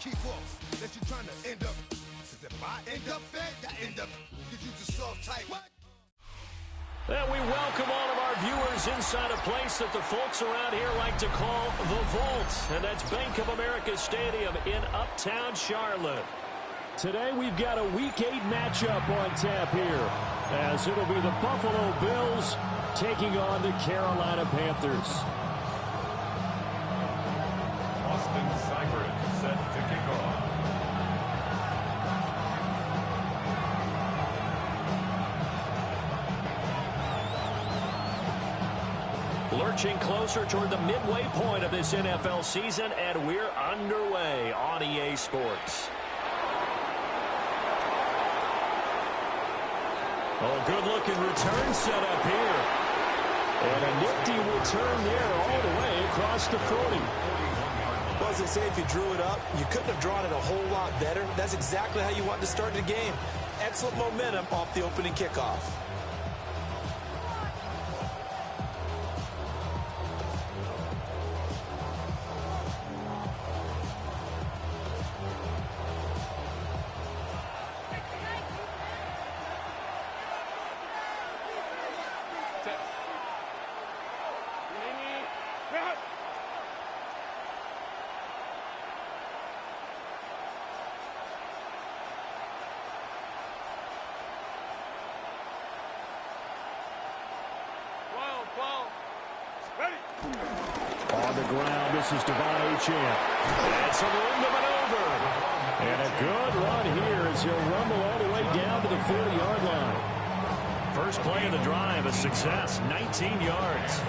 keep off. That you're trying to end up. Cause if I end up fed, I end up. Cause you just soft type. What? And we welcome all of our viewers inside a place that the folks around here like to call the Vault. And that's Bank of America Stadium in Uptown Charlotte. Today we've got a Week 8 matchup on tap here, as it'll be the Buffalo Bills taking on the Carolina Panthers. Austin Seibert set to kick off. Lurching closer toward the midway point of this NFL season, and we're underway on EA Sports. Oh, good-looking return set up here. And a nifty return there all the way across the 40. Well, as they say, if you drew it up, you couldn't have drawn it a whole lot better. That's exactly how you want to start the game. Excellent momentum off the opening kickoff. On the ground, this is Devon Achane. And some room to maneuver. And a good run here as he'll rumble all the way down to the 40-yard line. First play of the drive, a success, 19 yards.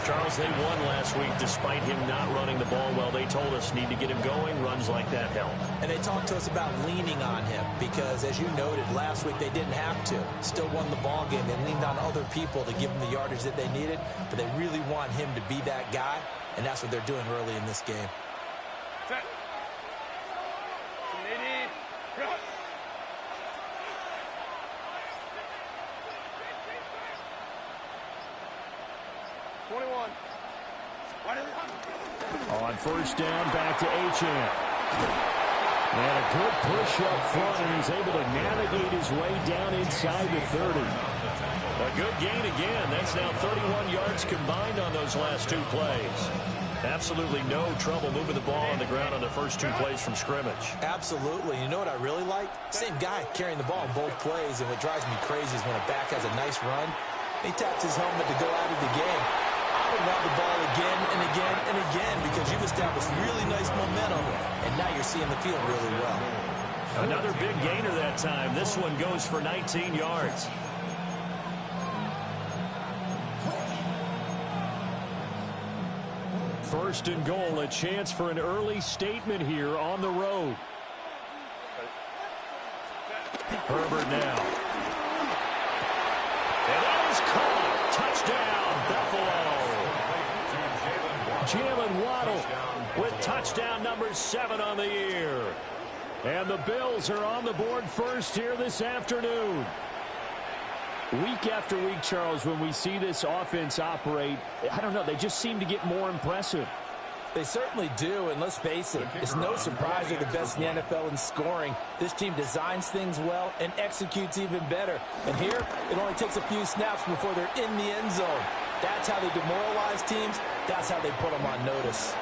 Charles, they won last week despite him not running the ball well. They told us need to get him going. Runs like that help. And they talked to us about leaning on him because, as you noted, last week they didn't have to. Still won the ball game. They leaned on other people to give them the yardage that they needed, but they really want him to be that guy, and that's what they're doing early in this game. Set. 21. On first down, back to Achane. And a good push up front, and he's able to navigate his way down inside the 30. A good gain again. That's now 31 yards combined on those last two plays. Absolutely no trouble moving the ball on the ground on the first two plays from scrimmage. Absolutely. You know what I really like? Same guy carrying the ball in both plays, and what drives me crazy is when a back has a nice run, he taps his helmet to go out of the game. I would want the ball again and again and again because you've established really nice momentum, and now you're seeing the field really well. Another big gainer that time. This one goes for 19 yards. First and goal, a chance for an early statement here on the road. Herbert now. And that is caught. Touchdown, Buffalo. Jalen Waddle with touchdown number 7 on the year. And the Bills are on the board first here this afternoon. Week after week, Charles, when we see this offense operate, I don't know, they just seem to get more impressive. They certainly do, and let's face it, it's no surprise they're the best in the NFL in scoring. This team designs things well and executes even better. And here, it only takes a few snaps before they're in the end zone. That's how they demoralize teams. That's how they put them on notice.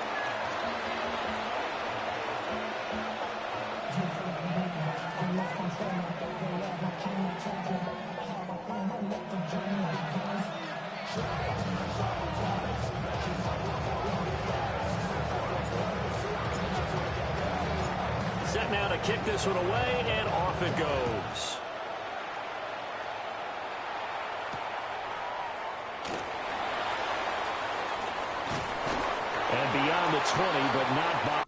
Set now to kick this one away, and off it goes. And beyond the 20, but not by.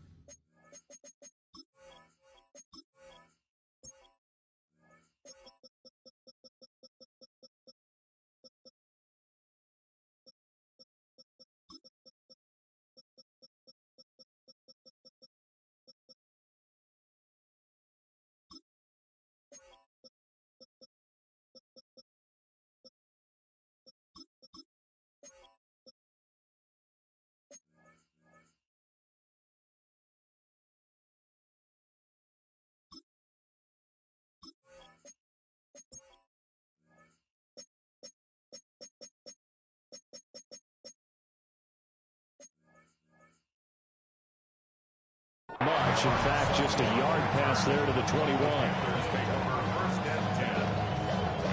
much. In fact, just a yard pass there to the 21. Panthers take over first and 10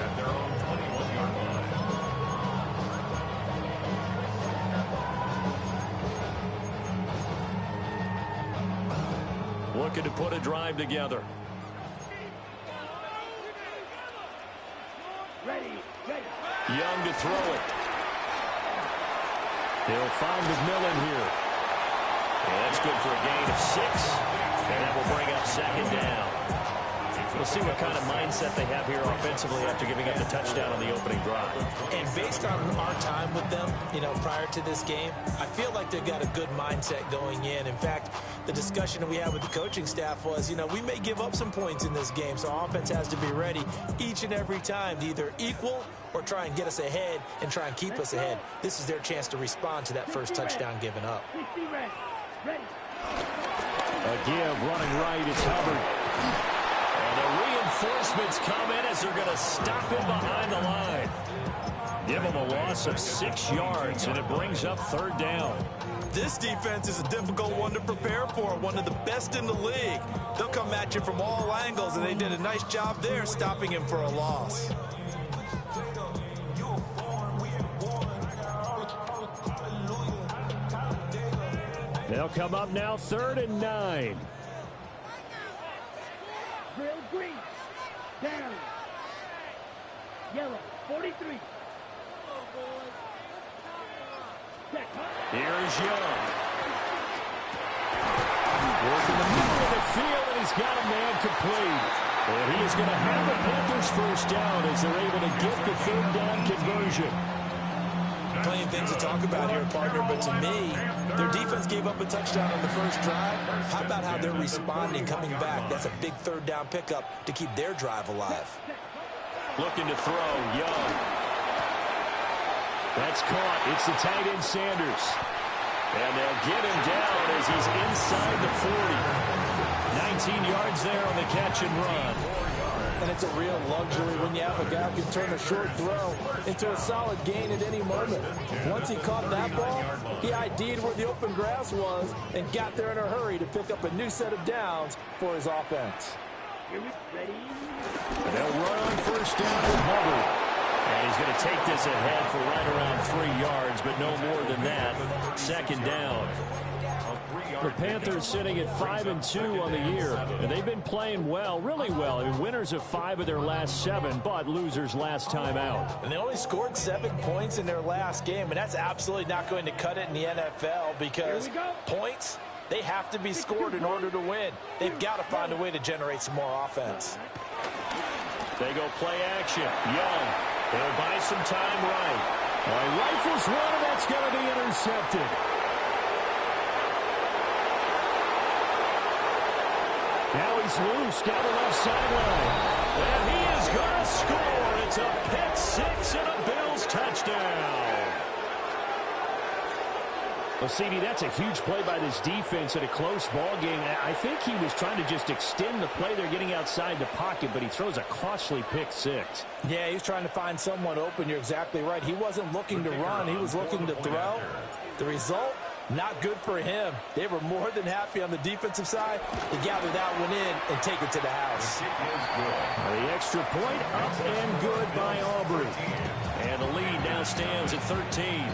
at their own 21-yard line. Looking to put a drive together. Young to throw it. He'll find McMillan here. And that's good for a gain of 6. And that will bring up second down. We'll see what kind of mindset they have here offensively after giving up the touchdown on the opening drive. And based on our time with them, prior to this game, I feel like they've got a good mindset going in. In fact, the discussion that we had with the coaching staff was, we may give up some points in this game, so offense has to be ready each and every time to either equal or try and get us ahead and try and keep us ahead. This is their chance to respond to that first touchdown given up. A give running right, it's Hubbard. And the reinforcements come in as they're going to stop him behind the line. Give him a loss of 6 yards, and it brings up third down. This defense is a difficult one to prepare for, one of the best in the league. They'll come at you from all angles, and they did a nice job there stopping him for a loss. They'll come up now 3rd and 9. Drill green. Down. Yellow. 43. Here's Young. Working the middle of the field, and he's got a man complete. And he is going to have the Panthers first down as they're able to get the 3rd down conversion. Plenty of things to talk about here, partner, but to me, their defense gave up a touchdown on the first drive. How about how they're responding, coming back? That's a big 3rd down pickup to keep their drive alive. Looking to throw, Young. That's caught. It's the tight end Sanders. And they'll get him down as he's inside the 40. 19 yards there on the catch and run. And it's a real luxury when you have a guy who can turn a short throw into a solid gain at any moment. Once he caught that ball, he ID'd where the open grass was and got there in a hurry to pick up a new set of downs for his offense. And they'll run on first down with Hubbard. And he's going to take this ahead for right around 3 yards, but no more than that. Second down. The Panthers sitting at 5-2 on the year, and they've been playing well, really well. I mean, winners of 5 of their last 7, but losers last time out. And they only scored 7 points in their last game, and that's absolutely not going to cut it in the NFL because points, they have to be scored in order to win. They've got to find a way to generate some more offense. They go play action. Young, they'll buy some time right. He rifles one, and that's going to be intercepted. Now he's loose down the left sideline. And he is going to score. It's a pick 6 and a Bills touchdown. Well, CD, that's a huge play by this defense in a close ball game. I think he was trying to just extend the play. They're getting outside the pocket, but he throws a costly pick 6. Yeah, he's trying to find someone open. You're exactly right. He wasn't looking to run. He was looking to throw. The result? Not good for him. They were more than happy on the defensive side to gather that one in and take it to the house. The extra point up and good by Aubrey. And the lead now stands at 13.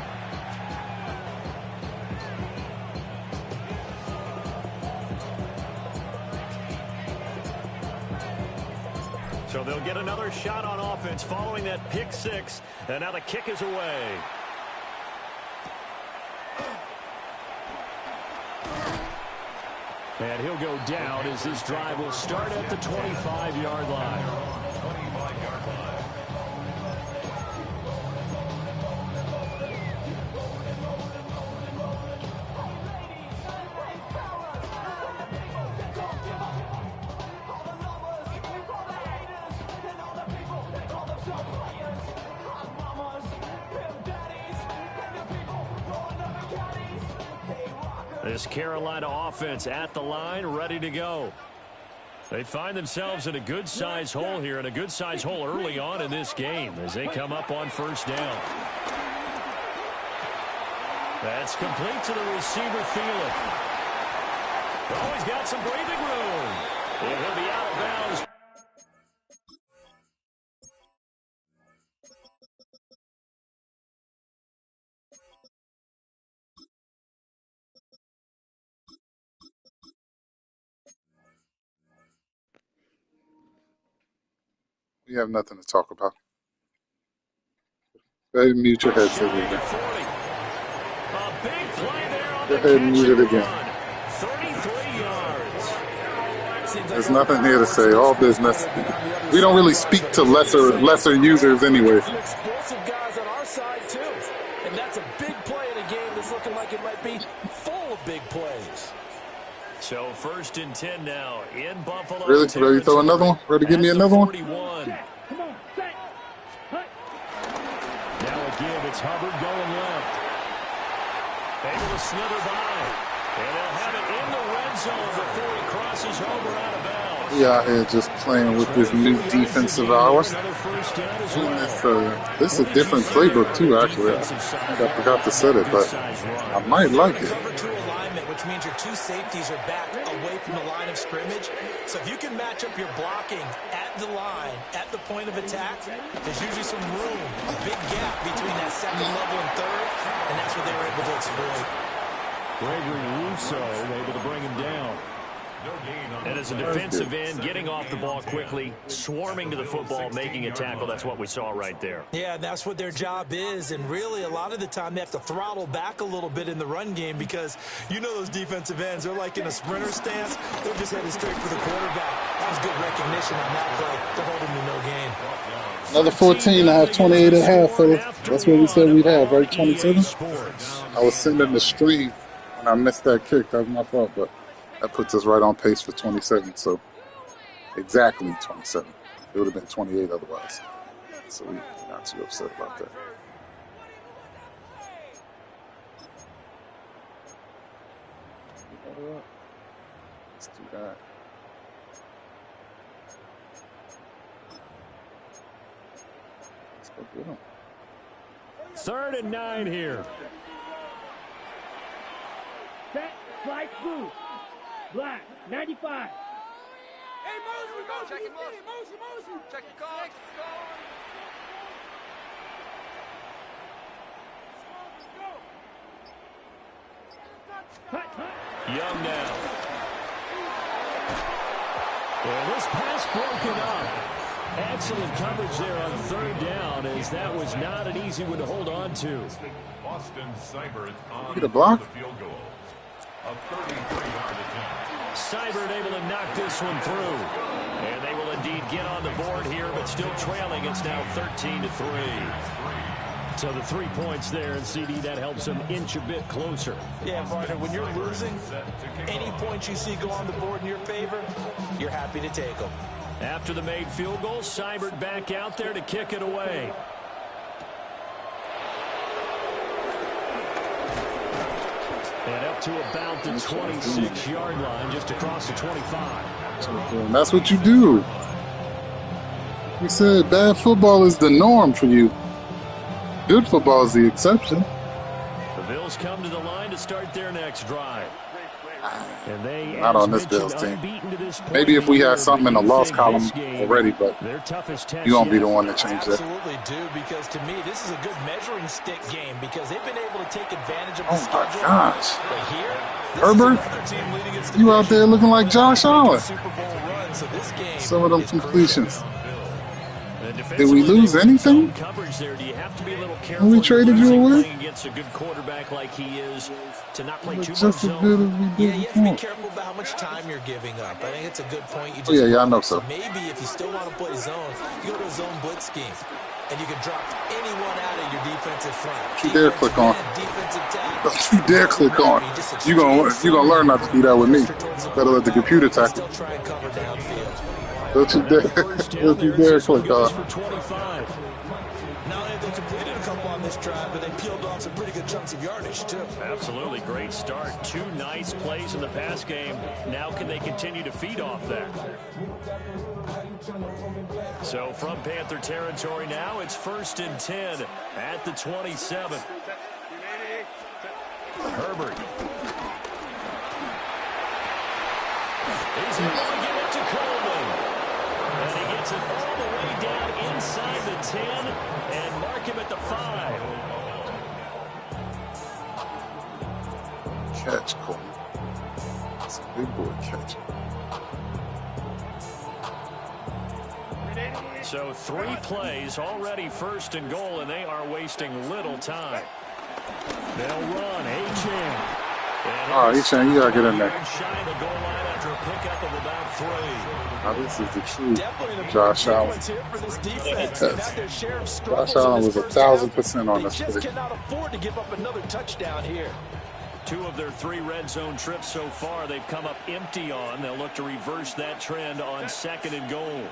So they'll get another shot on offense following that pick 6. And now the kick is away. And he'll go down as this drive will start at the 25-yard line. 25-yard line. This Carolina offense at the line, ready to go. They find themselves in a good-sized hole here, and a good-sized hole early on in this game as they come up on first down. That's complete to the receiver, Thielen. Oh, he's got some breathing room. And he'll be out of bounds. We have nothing to talk about. Go ahead and mute your headset again. A big play there on Go the ahead and mute it catch again. and run. 33 yards. There's nothing here to say. All business. We don't really speak to lesser users anyway. Some explosive guys on our side, too. And that's a big play in a game that's looking like it might be full of big plays. So 1st and 10 now in Buffalo. Really? Ready to throw another one? Ready to give me another one? 41. Come on, set. Hut. Now again, it's Hubbard going left. Able to slither by. And they'll have it in the red zone before he crosses over out of bounds. We out here just playing with this new defensive hours. Another first down as well. This is a different playbook too, actually. I forgot to set it, but I might like it. Cover 2 alignment, which means your 2 safeties are back away from the line of scrimmage. So if you can match up your blocking at the line, at the point of attack, there's usually some room, a big gap between that 2nd level and 3rd, and that's what they were able to exploit. Gregory Rousseau able to bring him down. And as a defensive end, getting off the ball quickly, swarming to the football, making a tackle, that's what we saw right there. Yeah, that's what their job is, and really a lot of the time they have to throttle back a little bit in the run game because you know those defensive ends, they're like in a sprinter stance, they're just headed straight for the quarterback. That was good recognition on that play to hold him to no gain. Another 14, I have 28 and a half, fellas. That's what we said we'd have, right? 27? I was sending the stream when I missed that kick. That was my fault, but that puts us right on pace for 27, so exactly 27. It would have been 28 otherwise. So we're not too upset about that. Let's do that. Let's go get him. 3rd and 9 here. Set. Flight blue. Black. 95. Hey, Mosley, check it, Mosley. Check the call. Hut, hut. Young now. And this pass broken up. Excellent coverage there on 3rd down, as that was not an easy one to hold on to. Boston Seibert on Get a block. the field goal. A 33-yard attempt. Seibert able to knock this one through. And they will indeed get on the board here, but still trailing. It's now 13-3. So the 3 points there, and CD, that helps them inch a bit closer. Yeah, partner, when you're losing, any points you see go on the board in your favor, you're happy to take them. After the made field goal, Seibert back out there to kick it away. And up to about the 26-yard line, just across the 25. And that's what you do. We said bad football is the norm for you. Good football is the exception. The Bills come to the line to start their next drive. And they, not on this Bills team. Maybe if we had something in the loss column already, but you won't be the one to change that. Absolutely do, because to me, this is a good measuring stick game because they've been able to take advantage of the Oh schedule. my gosh. But here, Herbert, you out there looking like Josh Allen. Super Bowl run, so this game Some of them is completions. crucial. Did we lose anything when we traded you away? Against a good quarterback like he is, to not play too much Just as good as we Yeah, did you have to be before. careful about how much time you're giving up. I think it's a good point you just Yeah, I know brought up. so. Maybe if you still want to play zone, you go to a zone blitz scheme, and you can drop anyone out of your defensive front. Don't you dare click on. Defensive tackle. Don't you dare click on. You gonna learn not to do that with me. Better let the computer tackle. Still try and cover downfield. Don't you dare click on. for 25. Not only have they completed a couple on this drive, but they peeled off some pretty good chunks of yardage, too. Absolutely great start. 2 nice plays in the pass game. Now can they continue to feed off that? So from Panther territory now, it's 1st and 10 at the 27. Herbert. He's able to get it to Coleman. And he gets it all the way down inside the 10 and mark him at the 5. Catch, Coleman. That's a big boy catch. So 3 plays, already first and goal, and they are wasting little time. They'll run, Achane. Oh, Achane, you got to get in there. Shy the goal line after a pickup of about 3. Now, this is the true Josh Allen. Yes. Josh Allen was 1,000% on this play. They just cannot afford to give up another touchdown here. 2 of their 3 red zone trips so far, they've come up empty on. They'll look to reverse that trend on 2nd and goal.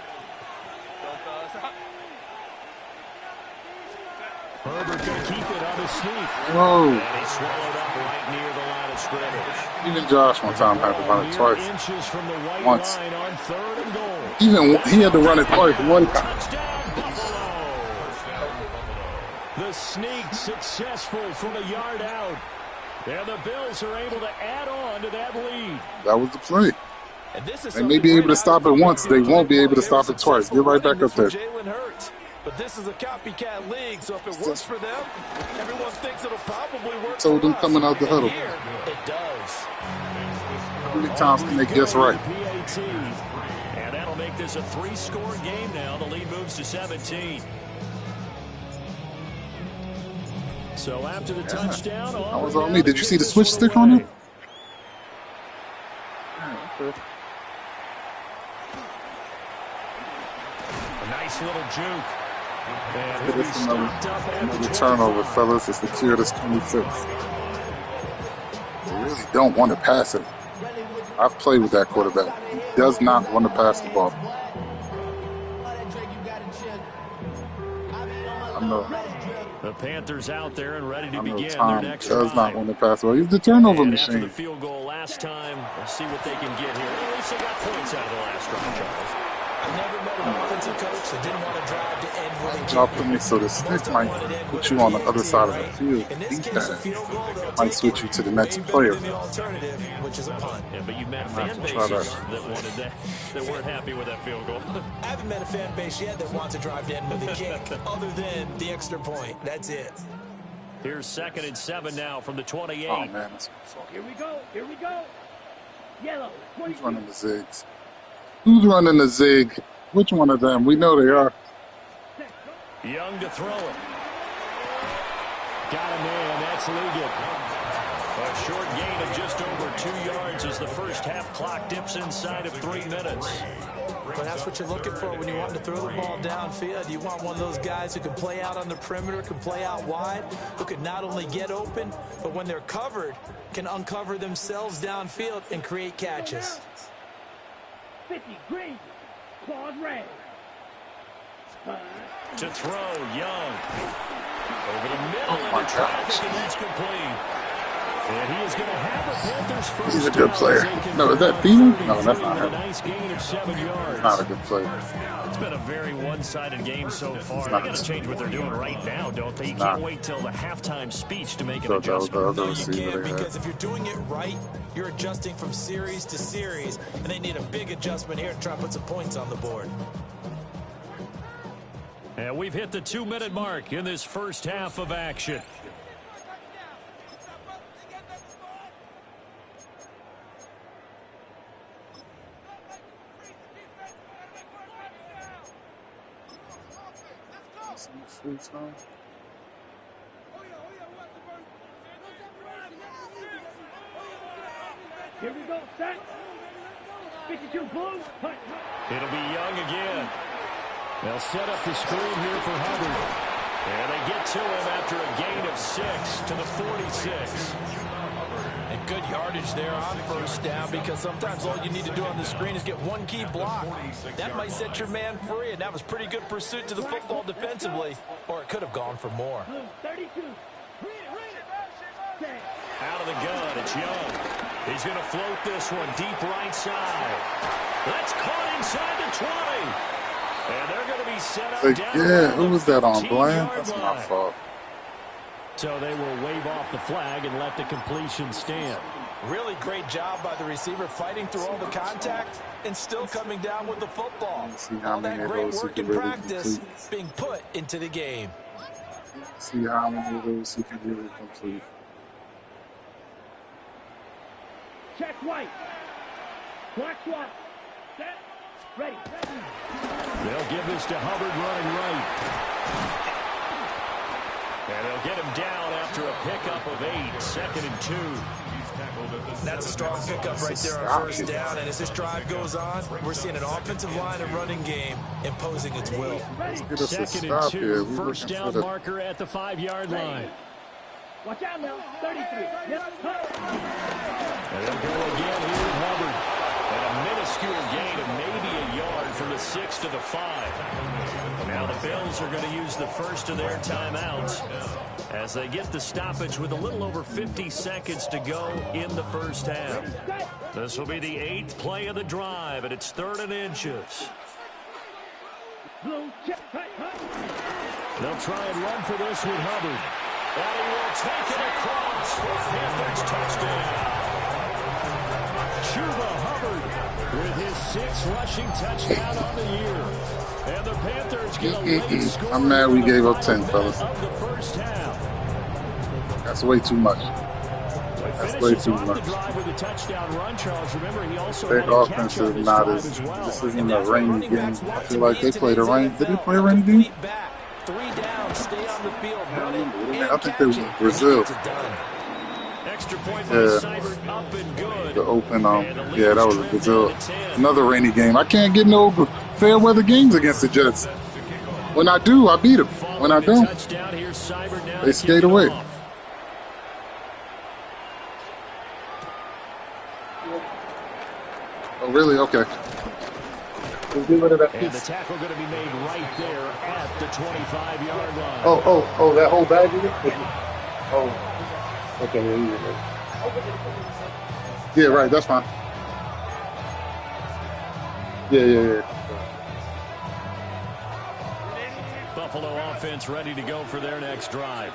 Herbert going to keep it on his sneak. Whoa. And he swallowed up right near the line of scrimmage. Even Josh one time had to run it twice. Inches from the white Once. line on 3rd and goal. Even he had to run it twice one time. Touchdown, Buffalo. The sneak successful from a yard out. And the Bills are able to add on to that lead. That was the play. And this is They may be able to stop it once. They won't be able to stop it twice. Get right back up there. Jalen Hurts. But this is a copycat league, so if it works for them, everyone thinks it'll probably work Told for them us. coming out the huddle. Here, it does. How many times can they guess right? PAT. And that'll make this a 3-score game now. The lead moves to 17. So after the touchdown, That was on me. Did you see the switch stick on it? Okay. A nice little juke. And It he'll be is stopped up at the another 20. turnover, fellas. It's the tier that's 26. They really don't want to pass it. I've played with that quarterback. He does not want to pass the ball. I know. The Panthers out there and ready to I know begin their Tom next does drive. not want to pass the ball. He's the turnover And after the machine. field goal last time, we'll see what they can get here. At least they got points out of the last drive, Charles. I never met an offensive coach that didn't want to drive to end with a Drop to me, so the stick might put you on the other side of the field. In this case, a field goal, they'll Might take switch you to the next way player. better than the alternative, which is a punt. Yeah, but you met have fan to bases try that that. wanted that weren't happy with that field goal. I haven't met a fan base yet that wants to drive to end with a kick, other than the extra point. That's it. Here's 2nd and 7 now from the 28. Oh, man. That's Here we go. Here we go. Yellow. Who's running the zigs? Who's running the zig? Which one of them? We know they are. Young to throw it. Got him in. That's Ligon. A short gain of just over 2 yards as the first half clock dips inside of 3 minutes. But that's what you're looking for when you want to throw the ball downfield. You want one of those guys who can play out on the perimeter, can play out wide, who can not only get open, but when they're covered, can uncover themselves downfield and create catches. 50 green. Claude Ray. To throw, Young. Over the middle my into traffic, gosh. and that's complete. And he is going to have a Panthers first He's a good down player. as they No, is that convert Beamer? on No, that's 33 not with a him. nice gain of 7 yards. Not a good player. It's been a very one-sided game so far. They not. got to change what they're doing right now, don't they? You Not. can't wait till the halftime speech to make an So adjustment. the other No, you receiver can't, they had. because if you're doing it right, you're adjusting from series to series, and they need a big adjustment here to try to put some points on the board. And we've hit the 2-minute mark in this first half of action. Here we go. Set. 52 blue. Punt. It'll be Young again. They'll set up the screen here for Hubbard. And they get to him after a gain of 6 to the 46. And good yardage there on first down, because sometimes all you need to do on the screen is get one key block. That might set your man free, and that was pretty good pursuit to the football defensively, or it could have gone for more. Blue. 32. Set. Out of the gun, it's Young. He's going to float this one deep right side. That's caught inside the 20. And they're going to be set up down Yeah, around who the was that on? 15-yard Bland? That's my line. fault. So they will wave off the flag and let the completion stand. Really great job by the receiver fighting through all the contact and still coming down with the football. See how All many that of great those he work can in really practice complete. being put into the game. See how many of those he can really complete. Check right. Black swap. Set. Ready. They'll give this to Hubbard running right. And they'll get him down after a pickup of 8, 2nd and 2. That's a strong pickup right there on first down. And as this drive goes on, we're seeing an offensive line and running game imposing its will. Let's get us a 2nd and stop 2, here. We're first looking for down the marker at the 5-yard line. Watch out now. 33. Yep. And they'll go again here with Hubbard. And a minuscule gain of maybe a yard from the 6 to the 5. Now the Bills are going to use the first of their timeouts as they get the stoppage with a little over 50 seconds to go in the first half. This will be the 8th play of the drive, and it's 3rd and inches. Blue check. They'll try and run for this with Hubbard. And he will take it across for Panthers touchdown. Chuba Hubbard with his 6th rushing touchdown on the year. And the Panthers get a late score. I'm mad we gave up 10, fellas. Of the first half. That's way too much. That's way too The much. drive with a touchdown run, Charles. Remember, he also Their had a catch offense on is this not drive as. as well. This isn't a rainy game. I feel like they played a rain. Did they play a rainy game? 3 down, stay on the field. I think they was in Brazil. Extra point by Yeah. Seibert, up and good. The open, yeah, that was Brazil. Another rainy game. I can't get no fair weather games against the Jets. When I do, I beat them. When I don't, Touchdown here, Seibert now they skate away. off. Oh, really? Okay. Let's get rid of that And the piece. tackle going to be made right there at the 25-yard line. Oh, that whole bag of it? Oh. Okay, yeah, right, that's fine. Yeah. Buffalo offense ready to go for their next drive.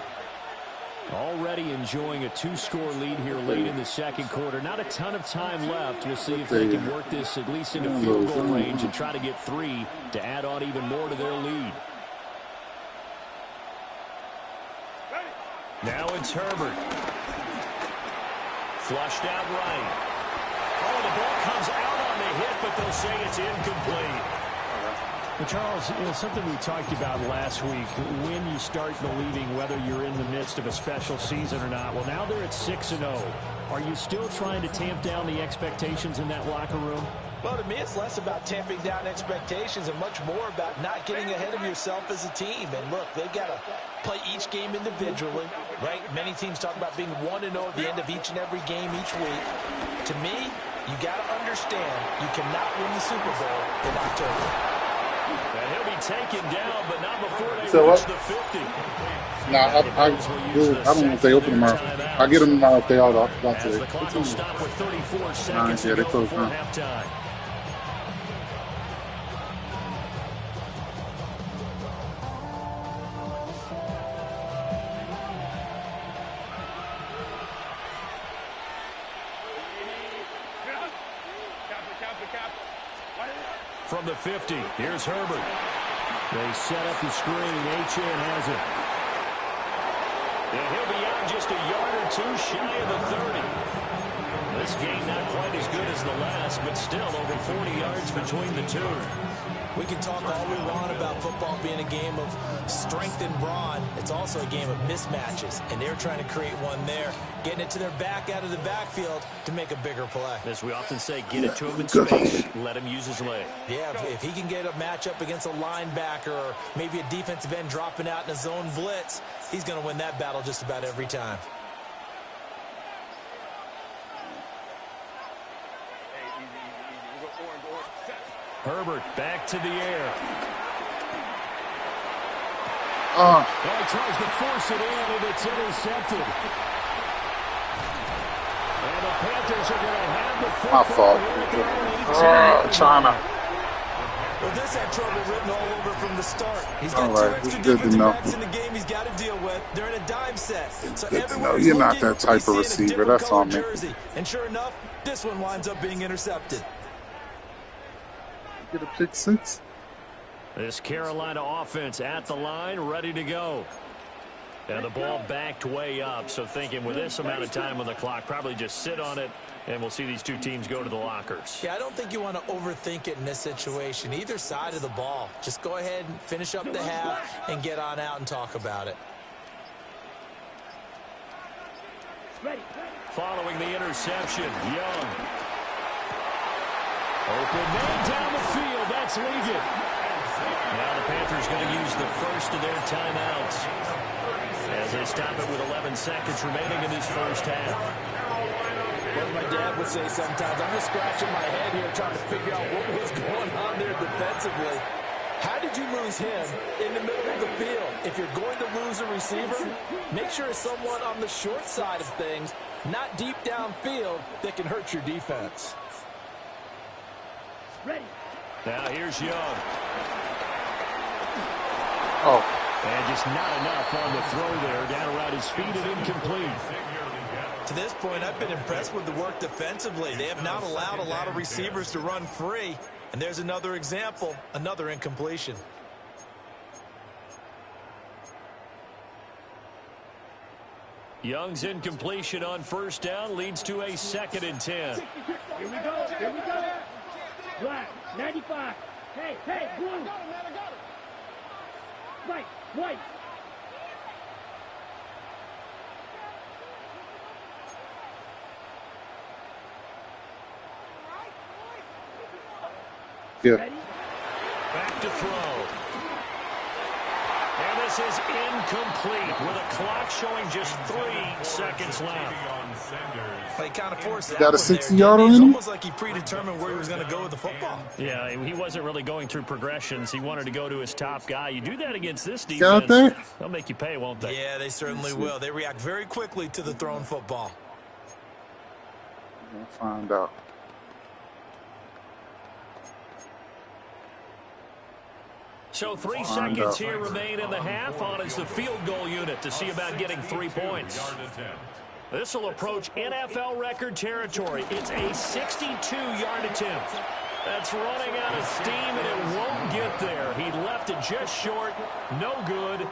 Already enjoying a 2-score lead here late in the second quarter. Not a ton of time left. We'll see if they can work this at least into field goal range and try to get 3 to add on even more to their lead. Now it's Herbert. Flushed out right. Oh, the ball comes out on the hit, but they'll say it's incomplete. Well, Charles, something we talked about last week, when you start believing whether you're in the midst of a special season or not. Well, now they're at 6-0. Are you still trying to tamp down the expectations in that locker room? Well, to me, it's less about tamping down expectations and much more about not getting ahead of yourself as a team. And look, they've got to play each game individually, right? Many teams talk about being 1-0 at the end of each and every game each week. To me, you got to understand you cannot win the Super Bowl in October. And he'll be taken down, but not before they reach the 50. Nah, I don't know if they open them out. I get them out if they are off. That's As it. the clock will stop with 34 seconds Yeah, to they go close before now. halftime. From the 50, here's Herbert. They set up the screen. Achane has it. And he'll be out just a yard or two shy of the 30. This game not quite as good as the last, but still over 40 yards between the two. We can talk all we want about football being a game of strength and brawn. It's also a game of mismatches, and they're trying to create one there, getting it to their back out of the backfield to make a bigger play. As we often say, get it to him in space, let him use his leg. Yeah, if he can get a matchup against a linebacker or maybe a defensive end dropping out in a zone blitz, he's going to win that battle just about every time. Herbert back to the air. Oh, He tries to force it in, and it's intercepted. And the Panthers are going to have the my football fault. here at their own 18. China. Well, this had trouble written all over from the start. He's All got two right, it's extra good to defensive know. backs in the game he's got to deal with. They're in a dime set. So Good to everywhere know he's you're not looking, that type he's of seeing a receiver. different That's all, colored man. jersey. And sure enough, this one winds up being intercepted. Get a pick six. This Carolina offense at the line, ready to go. And the ball backed way up, so thinking with this amount of time on the clock, probably just sit on it, and we'll see these two teams go to the lockers. Yeah, I don't think you want to overthink it in this situation. Either side of the ball. Just go ahead and finish up the half and get on out and talk about it. Ready. Following the interception, Young. Open man down the field. That's Ligon. Now the Panthers going to use the first of their timeouts as they stop it with 11 seconds remaining in this first half. Well, my dad would say sometimes, I'm just scratching my head here trying to figure out what was going on there defensively. How did you lose him in the middle of the field? If you're going to lose a receiver, make sure it's someone on the short side of things, not deep downfield, that can hurt your defense. Ready. Now here's Young. Oh, And just not enough on the throw there. Down around his feet and incomplete. To this point, I've been impressed with the work defensively. They have not allowed a lot of receivers to run free. And there's another example, another incompletion. Young's incompletion on first down leads to a 2nd and 10. Here we go. Here we go. Black. 95. Hey, blue. I got him, man. I got him. White. yeah. Ready. Back to throw. And this is incomplete with a clock showing just 3 seconds left. He kind of forced that Got a one there, 60-yarder didn't he? It's in him? almost like he predetermined where he was going to go with the football. Yeah, he wasn't really going through progressions. He wanted to go to his top guy. You do that against this defense, Got there? they'll make you pay, won't they? Yeah, they certainly will. They react very quickly to the thrown football. We'll find out. So 3 Find seconds out. here remain in the half. On is the field goal unit to see about getting 3 points. This will approach NFL record territory. It's a 62-yard attempt. That's running out of steam, and it won't get there. He left it just short. No good.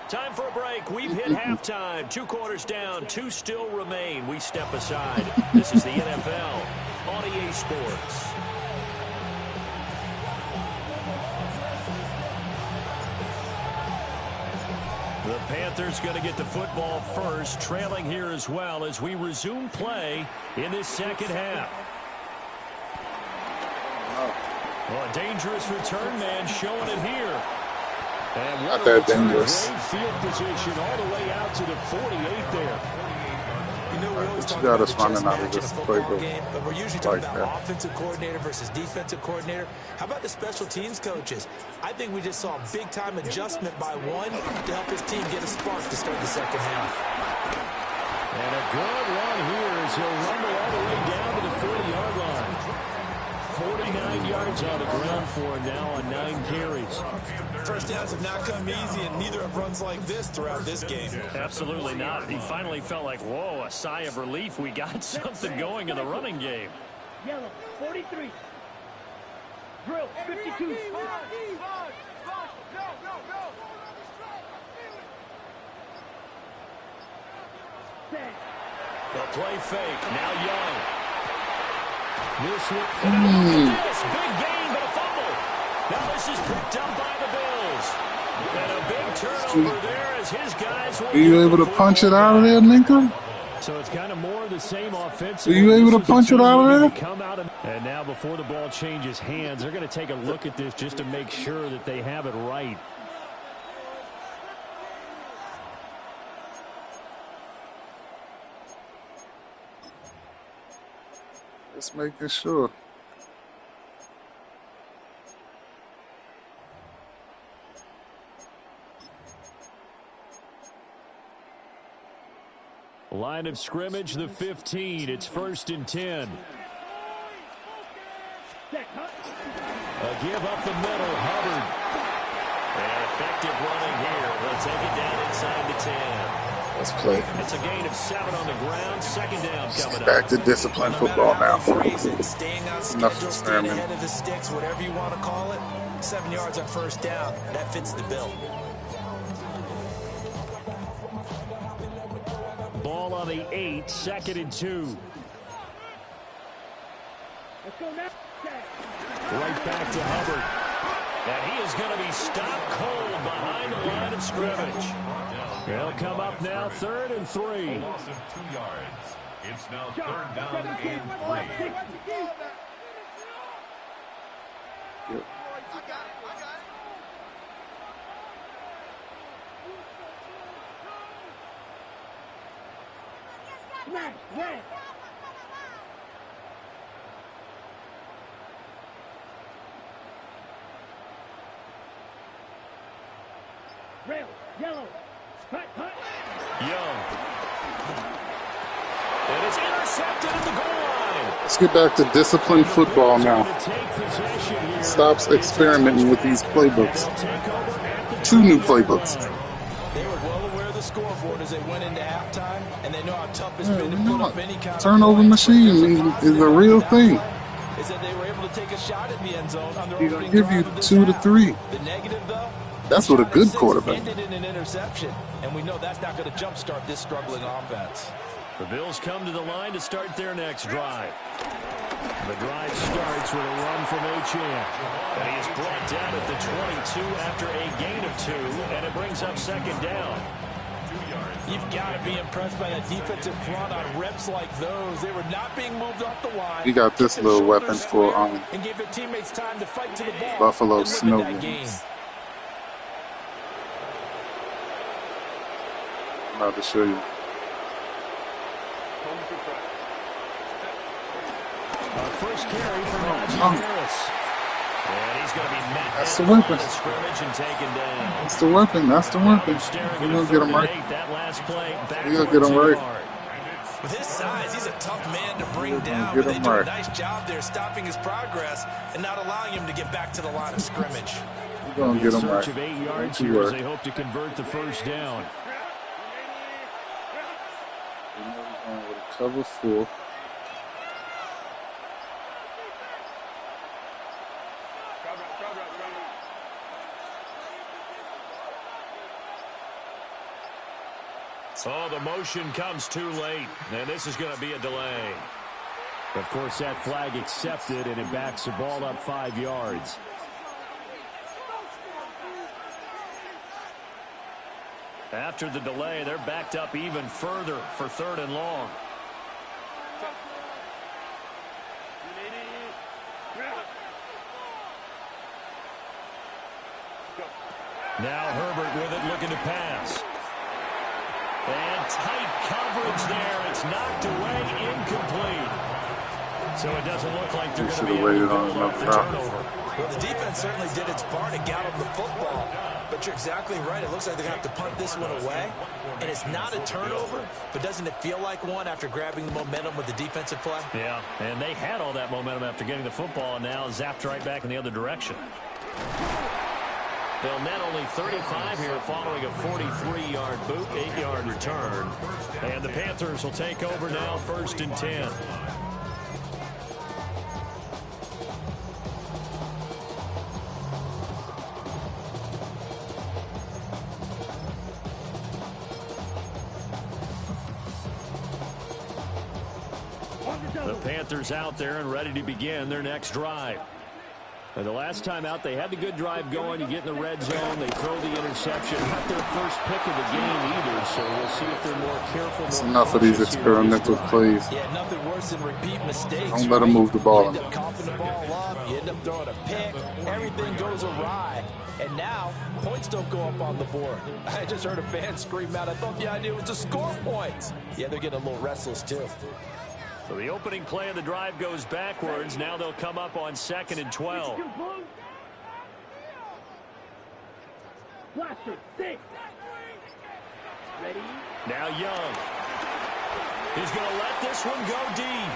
Time for a break. We've hit halftime. 2 quarters down. 2 still remain. We step aside. This is the NFL on EA Sports. The Panthers going to get the football first, trailing here as well as we resume play in this second half. Well, a dangerous return man showing it here. And Not that dangerous. Great field position all the way out to the 48 there. You know, we always But you talk got about us the chess running out of match in a this football playbook game, but we're usually talking like about that. offensive coordinator versus defensive coordinator. How about the special teams coaches? I think we just saw a big-time adjustment by one to help his team get a spark to start the second half. And a good run here as he'll rumble all the way down to the 40-yard line. 49 yards on the ground for him now on 9 carries. First downs have not come easy, and neither have runs like this throughout this game. Absolutely not. He finally felt like, whoa, a sigh of relief. We got something going in the running game. Yellow. 43. Drill. 52. Set. The play fake. Now Young. This one. And look at this. Big gain, but a fumble. Now this is picked up by the Bills. And a big turnover there as his guys will Are you able to punch it out of there, Lincoln? So it's kind of more of the same offensive. Are you able to punch it out of there? Come out and now before the ball changes hands, they're going to take a look at this just to make sure that they have it right. Just making sure. Line of scrimmage, the 15. It's 1st and 10. A give up the middle, Hubbard. And effective running here. They'll take it down inside the 10. Let's play. It's a gain of 7 on the ground. Second down coming up. Back to disciplined football now. Staying on Enough schedule, staying experimenting. ahead of the sticks, whatever you want to call it. 7 yards on first down. That fits the bill. Ball on the 8, 2nd and 2. Let's go now. Right back to Hubbard. And he is going to be stopped cold behind the line of scrimmage. They'll come up now 3rd and 3. Loss of 2 yards. It's now 3rd down and 3. Smash, red. Rail, yellow. Hut, hut. Young. And it's intercepted at the goal line. Let's get back to disciplined football now. Stops experimenting with these playbooks. 2 new playbooks. They were well aware of the scoreboard as they went into halftime, and they know how tough it's been to put up any kind of Turnover machine is a real thing. Is that they were able to take a shot at the end zone on their He's opening gonna give you drive of the 2 to half. 3. The negative, though, That's what a good shot at 6 quarterback. ended in an interception, and we know that's not going to jumpstart this struggling offense. The Bills come to the line to start their next drive. The drive starts with a run from Achane. And he is brought down at the 22 after a gain of 2, and it brings up 2nd down. You've got to be impressed by that defensive front on reps like those. They were not being moved off the line. He got this Kept their little weapon shoulders for square and gave their teammates time to fight to the ball. Buffalo and limit snow that gain. games. I'm about to show you. First carry for Najee Harris. And he's going to be met That's at the weapon. line of scrimmage and taken down. That's the weapon. That's the weapon. Staring We're at going to get him 3rd and right. 8. That last play back We're gonna get him towards the right. yard. With his size, he's a tough man to bring down, get but they him do a right. nice job there stopping his progress and not allowing him to get back to the line of scrimmage. We're going to In get him search right. of 8 yards Don't you here as worry. they hope to convert the first down. We're going with a cover 4. Oh, the motion comes too late, and this is going to be a delay. Of course, that flag accepted, and it backs the ball up 5 yards. After the delay, they're backed up even further for 3rd and long. Now Herbert with it, looking to pass. And tight coverage there. It's knocked away, incomplete. So it doesn't look like they're going to be able to waited on build another off the drop. turnover. Well, the defense certainly did its part and got him the football. But you're exactly right. It looks like they're going to have to punt this one away. And it's not a turnover, but doesn't it feel like one after grabbing the momentum with the defensive play? Yeah, and they had all that momentum after getting the football, and now zapped right back in the other direction. They'll net only 35 here following a 43-yard boot, 8-yard return. And the Panthers will take over now, 1st and 10. The Panthers out there and ready to begin their next drive. And the last time out, they had the good drive going. You get in the red zone, they throw the interception. Not their first pick of the game either, so we'll see if they're more careful. It's more enough of these cautious here experimental this drive. plays. Yeah, nothing worse than repeat mistakes. Don't let 'em move the ball. You end up coughing the ball up. You end up throwing a pick. Everything goes awry. And now, points don't go up on the board. I just heard a fan scream out, I thought the idea was to score points. Yeah, they're getting a little restless, too. So the opening play of the drive goes backwards. Now they'll come up on 2nd and 12. Blaster, 6. Ready? Now Young. He's going to let this one go deep.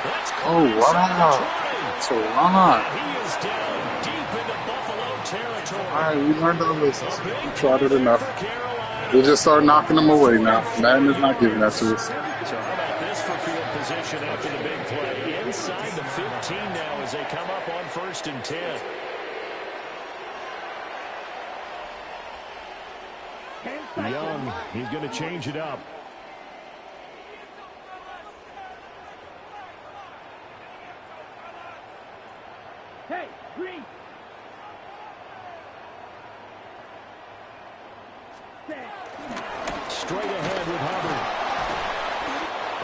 That's Oh, wow. So run. He is down deep into Buffalo territory. All right, we learned our lessons. We tried it enough. We'll just start knocking them away now. Madden is not giving that to us. So how about this for field position after the big play? Inside the 15 now as they come up on 1st and 10. Young, he's going to change it up. Hey, Green. Straight ahead with Hubbard.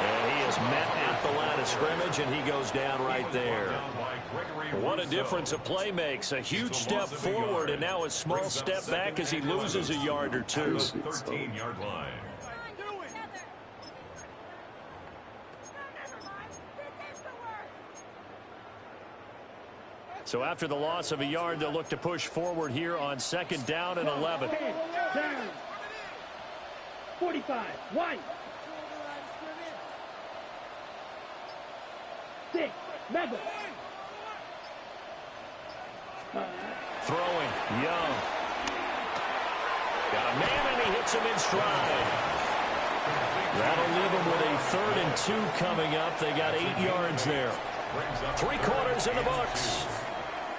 And he is met at the line of scrimmage, and he goes down right there. What a difference a play makes. A huge step forward, and now a small step back as he loses a yard or two. 13-yard line. So after the loss of a yard, they'll look to push forward here on 2nd down and 11. Down. 45. White. 6. Mega. Throwing. Young. Got a man, and he hits him in stride. That'll leave him with a 3rd and 2 coming up. They got 8 yards there. 3 quarters in the books.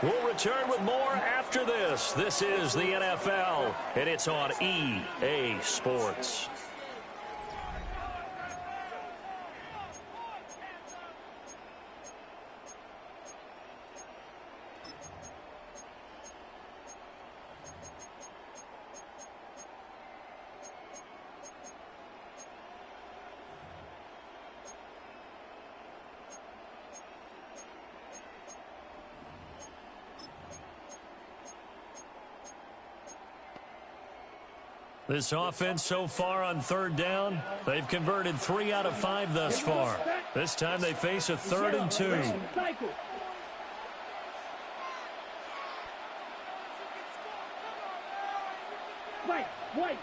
We'll return with more after this. This is the NFL, and it's on EA Sports. This offense so far on 3rd down, they've converted 3 out of 5 thus far. This time they face a 3rd and 2. White. White.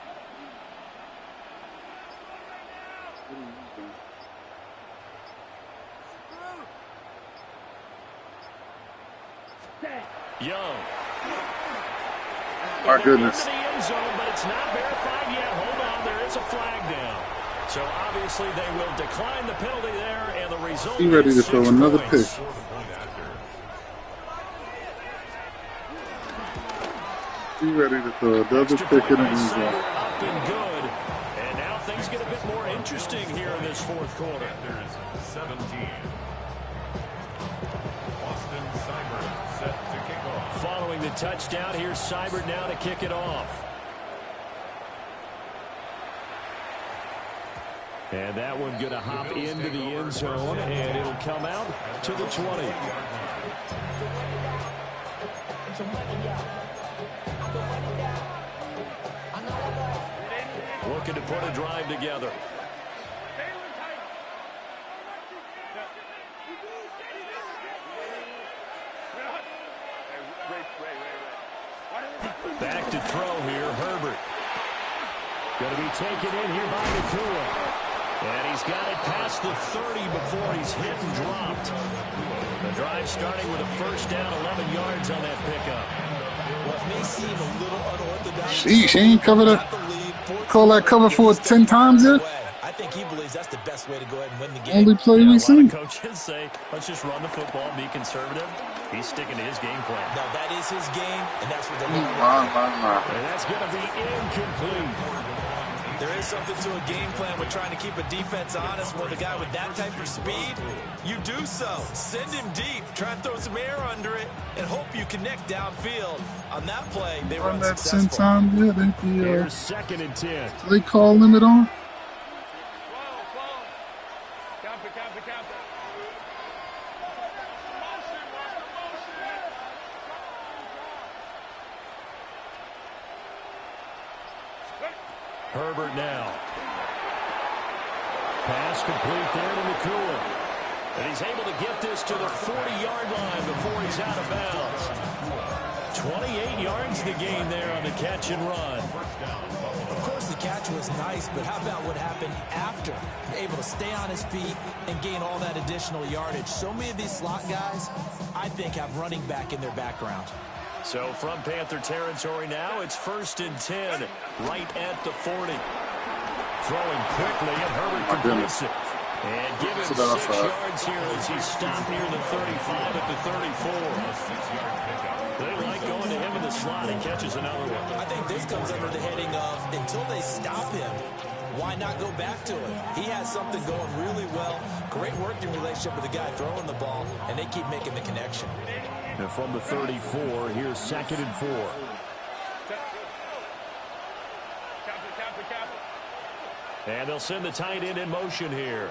Young. My goodness. Into the end zone, but it's not verified yet. Hold on, there is a flag down. So obviously they will decline the penalty there, and the result He ready is to throw 6 another points. pick. He ready to throw another pick in the end zone. Up and good. And now things get a bit more interesting here in this 4th quarter. There's 17. Austin Seibert set to kick off. Following the touchdown, here's Seibert now to kick it off. And that one going to hop into the end zone, and it'll come out to the 20. Looking to put a drive together. Back to throw here, Herbert. Going to be taken in here by Nakua. And he's got it past the 30 before he's hit and dropped. The drive starting with a 1st down, 11 yards on that pickup. What may seem a little unorthodox. Sheesh, he ain't covered it. Call that cover for 10 times yet? I think he believes that's the best way to go ahead and win the game. Only play we A lot seen. of coaches say, let's just run the football and be conservative. He's sticking to his game plan. No, that is his game, and that's what they're going to do. And that's going to be incomplete. There is something to a game plan with trying to keep a defense honest. When a guy with that type of speed, you do so. Send him deep, try and throw some air under it, and hope you connect downfield. On that play, they were Run that 10 unsuccessful. times, yeah, Here's 2nd and 10. they call limit on. Herbert now. Pass complete there to Nakua. And he's able to get this to the 40-yard line before he's out of bounds. 28 yards to gain there on the catch and run. Of course, the catch was nice, but how about what happened after? Able to stay on his feet and gain all that additional yardage. So many of these slot guys, I think, have running back in their background. So from Panther territory now, it's 1st and 10, right at the 40. Throwing quickly, and Herbert completes it. And give him 6 yards here as he stopped near the 35 at the 34. They like going to him in the slot. He catches another one. I think this comes under the heading of, until they stop him, why not go back to it? He has something going really well. Great working relationship with the guy throwing the ball, and they keep making the connection. And from the 34, here's 2nd and 4. And they'll send the tight end in motion here.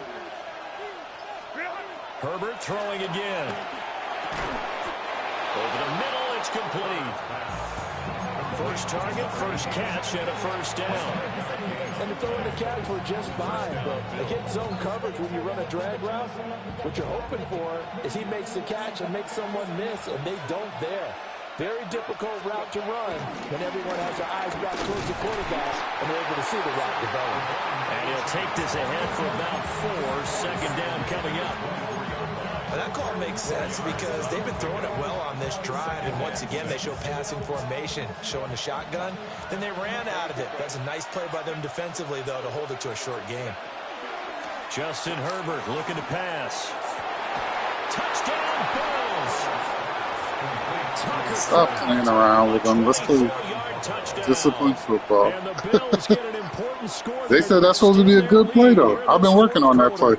Herbert throwing again. Over the middle, it's complete. First target, first catch, and a first down. And the throw and the catch were just fine, but against zone coverage when you run a drag route, what you're hoping for is he makes the catch and makes someone miss, and they don't there. Very difficult route to run when everyone has their eyes back towards the quarterback and they're able to see the route develop. And he'll take this ahead for about 4. Second down coming up. Well, that call makes sense because they've been throwing it well on this drive, and once again they show passing formation, showing the shotgun. Then they ran out of it. That's a nice play by them defensively, though, to hold it to a short game. Justin Herbert looking to pass. Touchdown, Bills! Stop playing around with them. Let's play disciplined football. They said that's supposed to be a good play, though. I've been working on that play.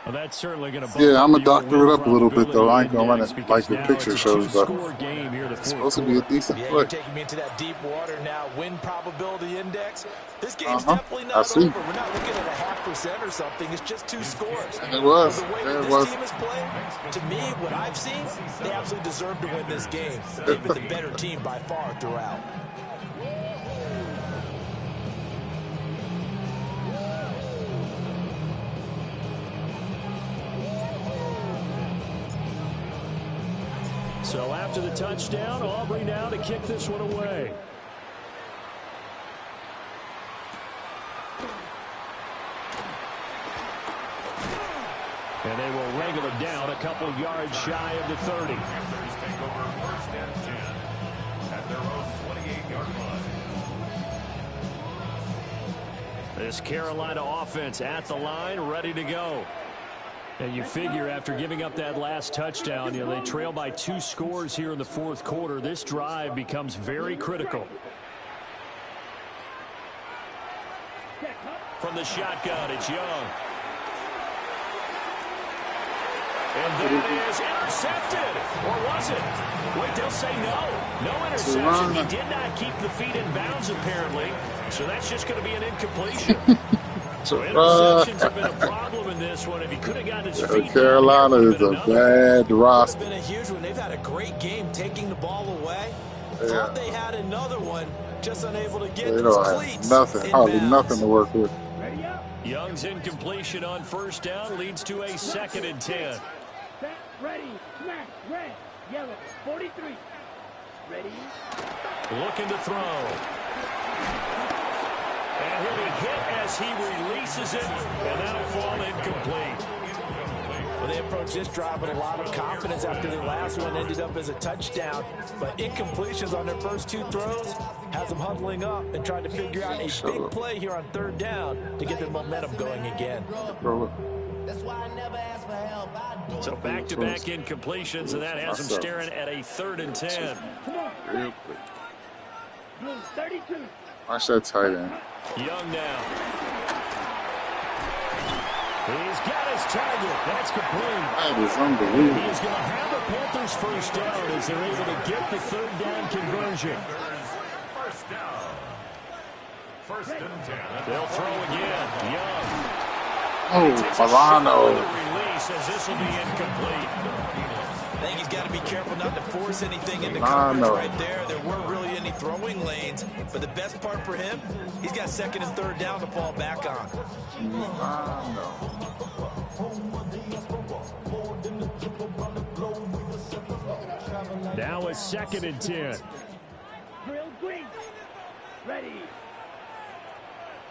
Well, that's certainly going to yeah, I'm going to doctor it up a little bit, though. I ain't going to run it like the picture shows, but it's supposed to be a decent play. You're taking me into that deep water now. Win probability index. This game's definitely not over. We're not looking at a 0.5% or something. It's just 2 scores. And it was. The way it this was. team is playing, to me, what I've seen, they absolutely deserve to win this game. They've been the better team by far throughout. So after the touchdown, Aubrey now to kick this one away. And they will wrangle it down a couple yards shy of the 30. Take over 1st and 10 at their own 28-yard line. This Carolina offense at the line, ready to go. And you figure after giving up that last touchdown, they trail by 2 scores here in the 4th quarter. This drive becomes very critical. From the shotgun, it's Young. And that is intercepted. Or was it? Wait, they'll say no. No interception. He did not keep the feet in bounds, apparently. So that's just going to be an incompletion. So interceptions have been a problem in this one. If he could have gotten his feet Carolina is a bad roster. It's been a huge one. They've had a great game taking the ball away. Thought they had another one, just unable to get they don't have nothing, hardly nothing to work with. Young's incompletion on 1st down leads to a 2nd and 10. Ready, smash, red, yellow, 43. Ready. Looking to throw. And he'll be hit as he releases it, and that'll fall incomplete. Well, they approached this drive with a lot of confidence after their last one ended up as a touchdown. But incompletions on their first 2 throws has them huddling up and trying to figure out a big play here on 3rd down to get their momentum going again. So back-to-back incompletions, and that has them staring at a 3rd and 10. Real quick. 32. Watch that tight end. Young now. He's got his target. That's complete. That is unbelievable. He's going to have the Panthers' first down as they're able to get the 3rd down conversion. First down. 1st and 10. They'll throw again. Young. Oh, Milano. Release as this will be incomplete. I think he's got to be careful not to force anything into coverage right there. There weren't really any throwing lanes, but the best part for him, he's got 2nd and 3rd down to fall back on. Now it's 2nd and 10. Drill green. Ready.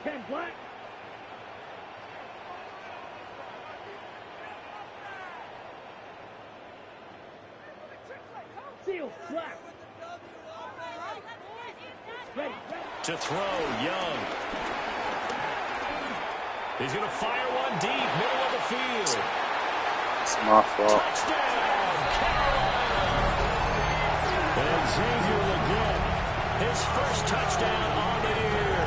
10 black. Seal, black. Ready. To throw, Young. He's going to fire one deep, middle of the field. It's my fault. Touchdown, Carolina! And Xavier Legette, his first touchdown on the year.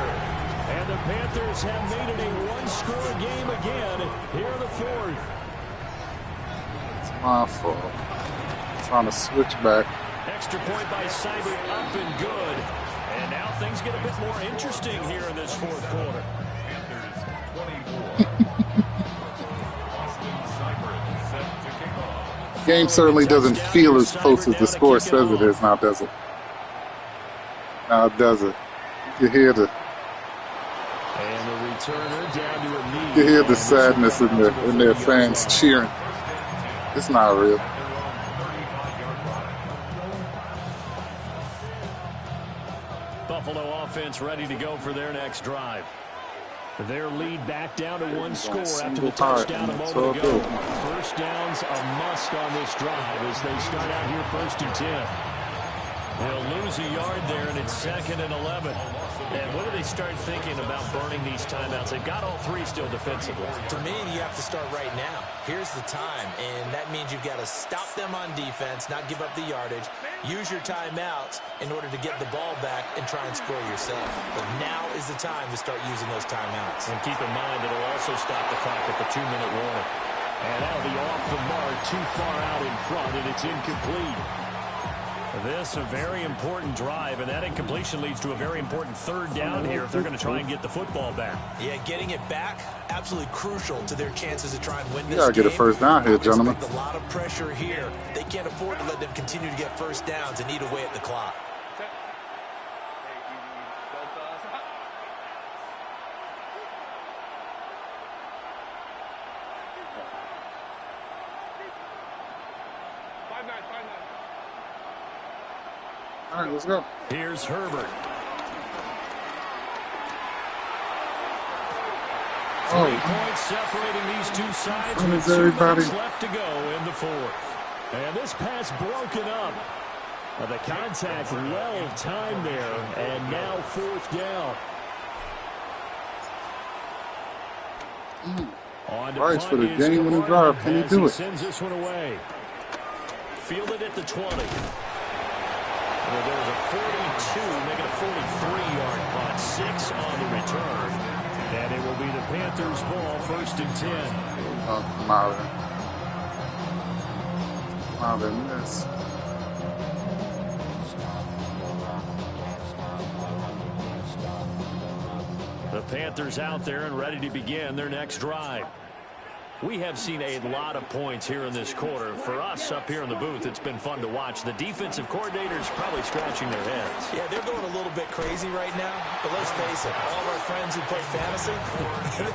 And the Panthers have made it a one-score game again here in the fourth. It's my fault. Trying to switch back. Extra point by Seibert, up and good. And now things get a bit more interesting here in this fourth quarter. Panthers 24. Austin Seibert set to kick off. Game certainly doesn't feel as close as the score says it is now, does it? Now it does it. You can hear the And the returner down to a knee. you hear the sadness in their fans cheering. It's not real. Buffalo offense ready to go for their next drive. Their lead back down to one score after the touchdown a moment ago. First down's a must on this drive as they start out here 1st and 10. They'll lose a yard there, and it's 2nd and 11. And what do they start thinking about burning these timeouts? They've got all three still defensively. To me, you have to start right now. Here's the time, and that means you've got to stop them on defense, not give up the yardage, use your timeouts in order to get the ball back and try and score yourself. But now is the time to start using those timeouts. And keep in mind that it'll also stop the clock at the 2-minute warning. And that'll be off the mark, too far out in front, and it's incomplete. This a very important drive, and that incompletion leads to a very important third down here if they're going to try and get the football back. Yeah, getting it back, absolutely crucial to their chances to try and win this You gotta get a first down here, gentlemen. A lot of pressure here. They can't afford to let them continue to get first downs and eat away at the clock. All right, let's go. Here's Herbert. Oh, 3 points separating these two sides When with is 2 everybody- minutes left to go in the fourth. And this pass broken up. The contact well timed there, and now 4th down. On to Rice punt for the is game-winning Kamara drive. Can he as do it? Sends this one away. Fielded at the 20. Well, there was a 42, making a 43-yard punt, 6 on the return. And it will be the Panthers' ball, 1st and 10. Oh, Marvin. Marvin, miss. The Panthers out there and ready to begin their next drive. We have seen a lot of points here in this quarter. For us up here in the booth, it's been fun to watch. The defensive coordinators probably scratching their heads. Yeah, they're going a little bit crazy right now. But let's face it, all of our friends who play fantasy,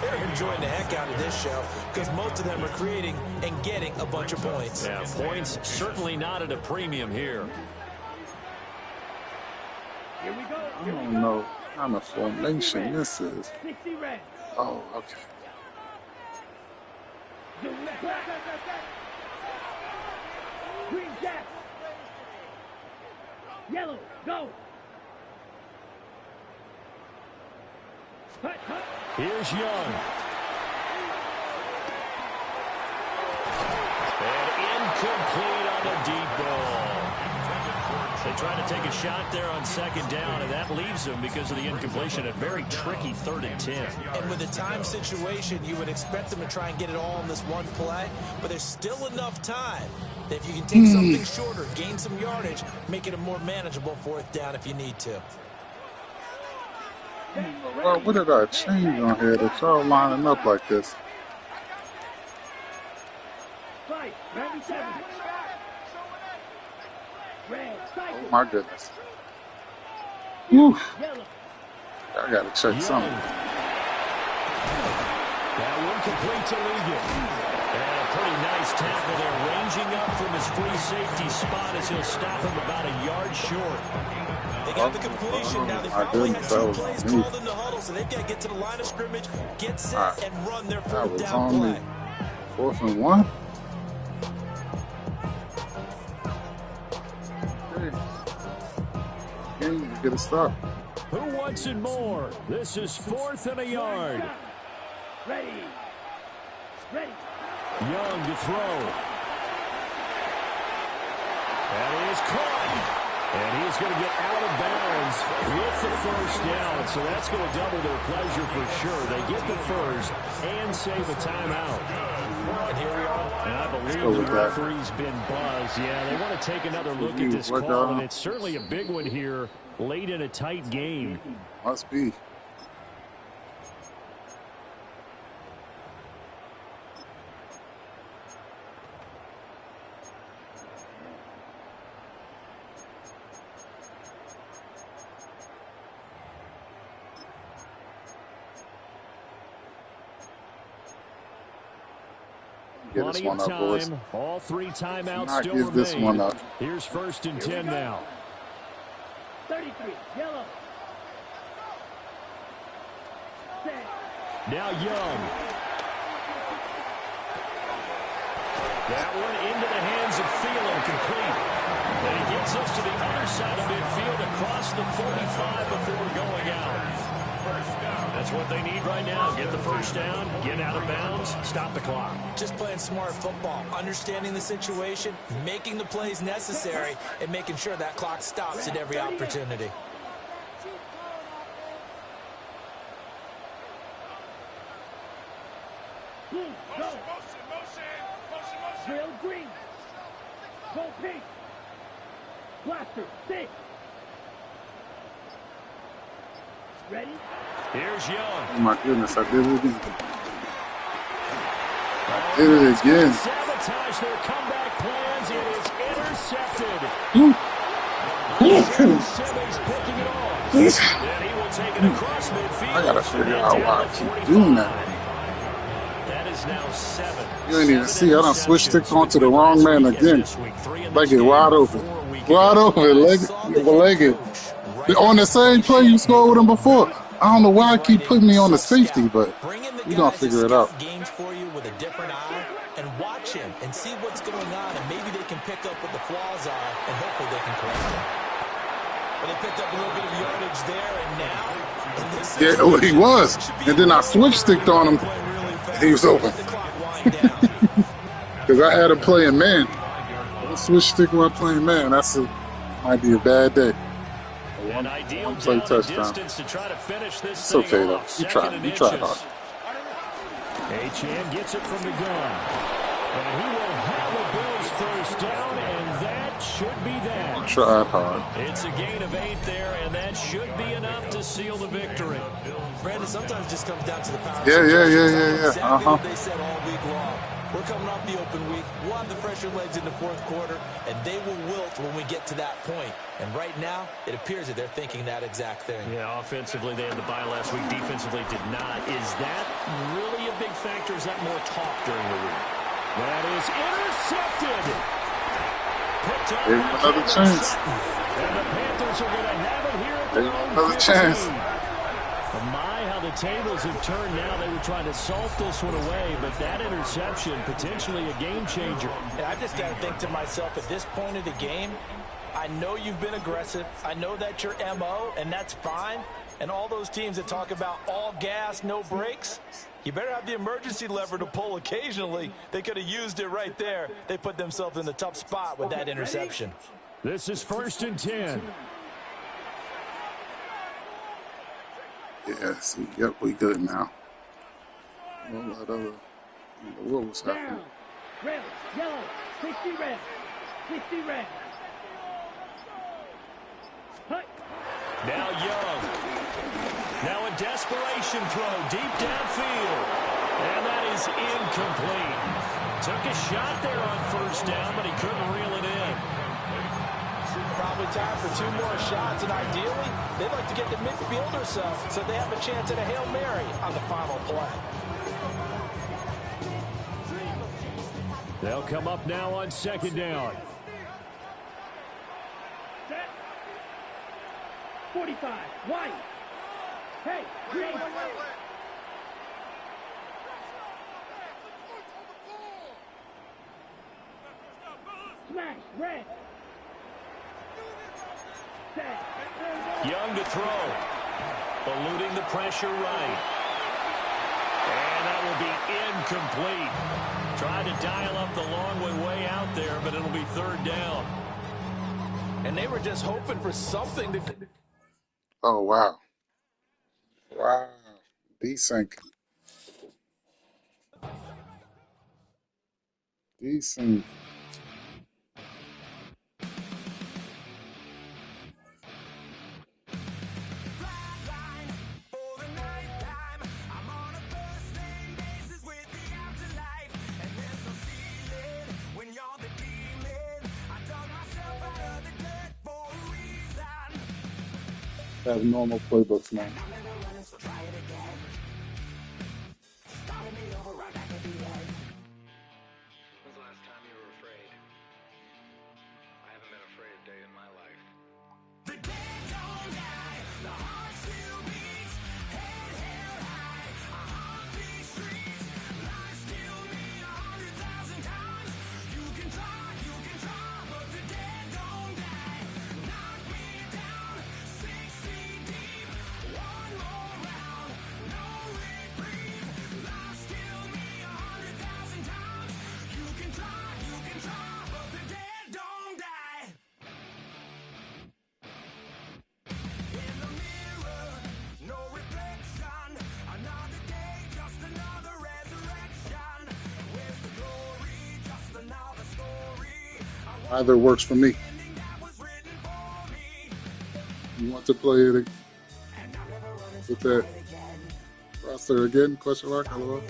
they're enjoying the heck out of this show because most of them are creating and getting a bunch of points. Yeah, points certainly not at a premium here. Here we go. I don't know what kind of formation this is. 60 red. Oh, okay. Green jack. Yellow, go. Hut, hut. Here's Young. And incomplete on the deep ball. They try to take a shot there on 2nd down, and that leaves them because of the incompletion. A very tricky 3rd and 10. And with a time situation, you would expect them to try and get it all in this one play, but there's still enough time that if you can take something shorter, gain some yardage, make it a more manageable 4th down if you need to. Well, what did I change on here that y'all lining up like this? Fight, 97. Red, cycle. Oh, my goodness. Whew. Yellow. I gotta check something. That one complete to Ligon. And a pretty nice tackle there, ranging up from his free safety spot as he'll stop him about a yard short. They got the completion. Now they probably had 2 plays called in the huddle, so they've got to get to the line of scrimmage, get set, and run their 4th down play. 4th and 1. Okay. You get a stop. Who wants it more? This is 4th and a yard. Ready. Ready. Young to throw. And he is caught. And he's going to get out of bounds with the 1st down. So that's going to double their pleasure for sure. They get the 1st and save a timeout. And here we are. And I believe the referee's been buzzed. Yeah, they want to take another look at this call. And it's certainly a big one here late in a tight game. Must be. Plenty of time. All 3 timeouts still remain. This one up. Here's 1st and 10 now. 33, yellow. Set. Now Young. That one into the hands of Thielen, complete. And he gets us to the other side of midfield across the 45 before going out. That's what they need right now. Get the 1st down, get out of bounds, stop the clock. Just playing smart football, understanding the situation, making the plays necessary, and making sure that clock stops at every opportunity. Blue, go. Drill green. Go pink. Blaster, 6. Ready? Here's Young. Oh my goodness, I did it again. I did it again. Sabotage their comeback plans. It is intercepted. Simmons picking it off. And he will take it across midfield. I gotta figure out why I keep doing that. That is now 7. You ain't even see. I done switched stick onto the wrong man again. Leg it wide open. Wide open. Leg it. On the same play you scored with him before. I don't know why I keep putting me on the safety, but we're going to figure it out. Games for you with a different eye and watch him and see what's going on, and maybe they can pick up what the flaws are, and hopefully they can correct them. But they picked up a little bit of yardage there, and now... Yeah, well, he was. And then I switch sticked on him. He was open. Because I had him playing man. I switch stick while playing man. Might be a bad day. An ideal play touchdown. To try to finish this it's okay though. You tried hard. Achane gets it from the gun. And he will have the Bills 1st down, and that should be that. You tried hard. It's a gain of 8 there, and that should be enough to seal the victory. Brandon, sometimes it just comes down to the power. Yeah. Exactly what they said all week long. We're coming off the open week. We'll have the fresher legs in the 4th quarter, and they will wilt when we get to that point. And right now, it appears that they're thinking that exact thing. Yeah, offensively, they had the bye last week. Defensively, did not. Is that really a big factor? Is that more talk during the week? That is intercepted. Give him another chance. And the Panthers are going to have it here at their own another chance. The tables have turned now. They were trying to salt this one away, but that interception, potentially a game changer. And I just got to think to myself, at this point of the game, I know you've been aggressive. I know that's your MO, and that's fine. And all those teams that talk about all gas, no brakes, you better have the emergency lever to pull occasionally. They could have used it right there. They put themselves in a tough spot with that interception. This is 1st and 10. Yeah, see, yep, we good now. What was happening? Red, yellow, 60 red, 60 red. Hut. Now Young. Now a desperation throw deep downfield. And that is incomplete. Took a shot there on 1st down, but he couldn't reel it in. Probably time for 2 more shots, and ideally, they'd like to get the midfield or so they have a chance at a Hail Mary on the final play. They'll come up now on second down. Set. 45. White. Hey, green. Smash. Red. Set. Young to throw. Eluding the pressure right. And that will be incomplete. Trying to dial up the long way out there, but it'll be third down. And they were just hoping for something to... Oh, wow. Wow. Decent. Decent. Have normal playbooks now. Either works for me. You want to play it with that roster again? Question mark? Hello?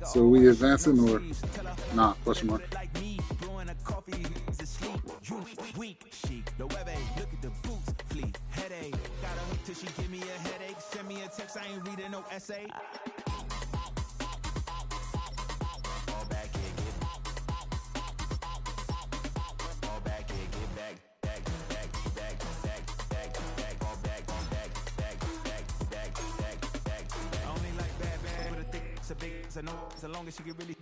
So we advancing or nah? Question mark. So long as you get really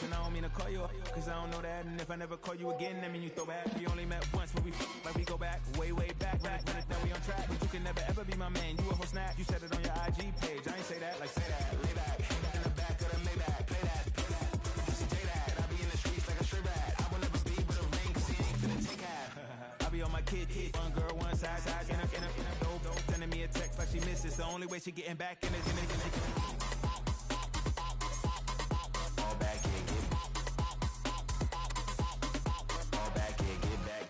so now I don't mean to call you up, cause I don't know that. And if I never call you again, that mean you throw back. We only met once when we like we go back, way back. When it's that we on track, but you can never ever be my man. You a whole snap, you said it on your IG page. I ain't say that, like say that, lay back. In the back of the Maybach, play that. You say that, I be in the streets like a stray rat. I will never be but a kid. One girl, one side, in a dope. Sending me a text like she misses. The only way she getting back in it. Fall back here, get fall back here, get back.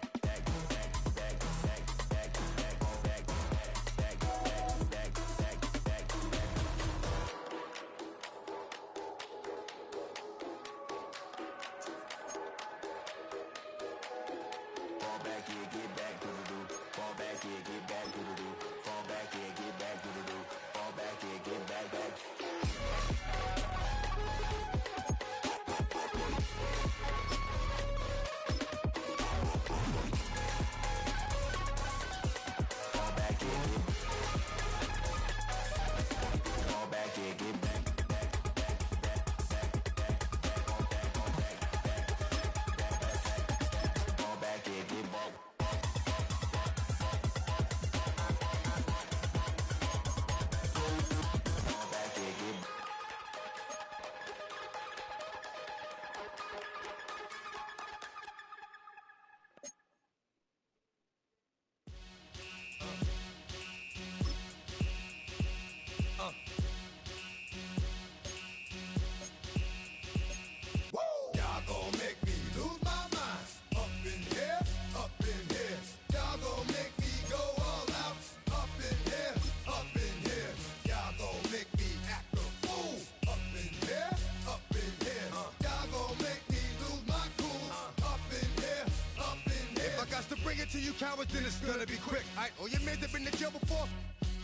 To you cowards, then it's gonna be quick. Alright, all your men have been to jail before.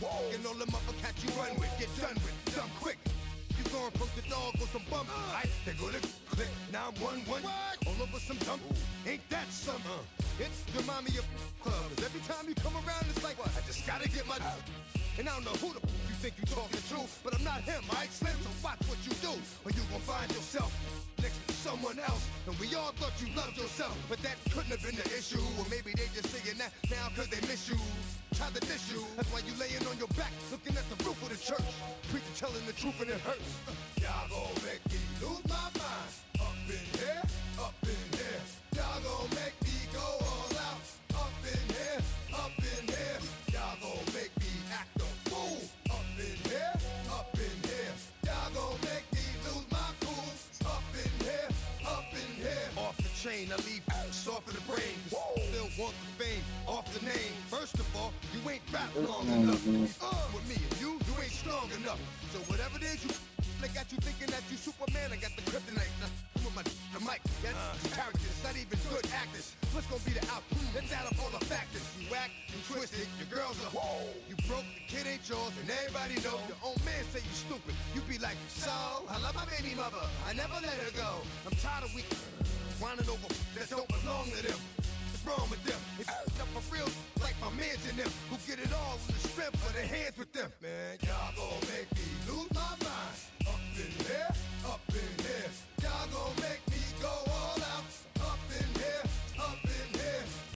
Whoa, and all them uppercats you run with, get done with, done quick. You gon' poke the dog with some bump. Alright, they gonna click 911. All over some dump. Ain't that something? It's the mommy of club. Every time you come around, it's like, what? I just gotta get my. And I don't know who the you think you talking to, but I'm not him, alright, Slim? So watch what you do, or you gon' find yourself next to someone else. And we all thought you loved yourself, but that couldn't have been the issue. Or maybe they just saying that now cause they miss you. Try to diss you, that's why you laying on your back, looking at the roof of the church. Preacher telling the truth and it hurts. Y'all gon' make me lose my mind. Up in here, up in here. Y'all gon' make me go all out. Up in here, up in here. Y'all gon' make me act a fool. Up in here, up in here. Y'all gon' make me lose my cool. Up in here, up in here. Off the chain, I leave soft in the brain. Still want the fame, off the name. First of all, you ain't rap long enough. With me and you ain't strong enough. So whatever it is you they got you thinking that you Superman, I got the kryptonite. With the mic, that's characters, not even good actors. What's gonna be the outcome? Let's add up all the factors. You whack, you twisted, your girls are you broke, the kid ain't yours, and everybody know. Your own man say you stupid. You be like, so, I love my baby mother, I never let her go. I'm tired of weak whining over that don't belong to them. What's wrong with them? It's up for real, like my mans in them, who get it all with the strength of their hands with them. Man, y'all gon' make me lose my mind.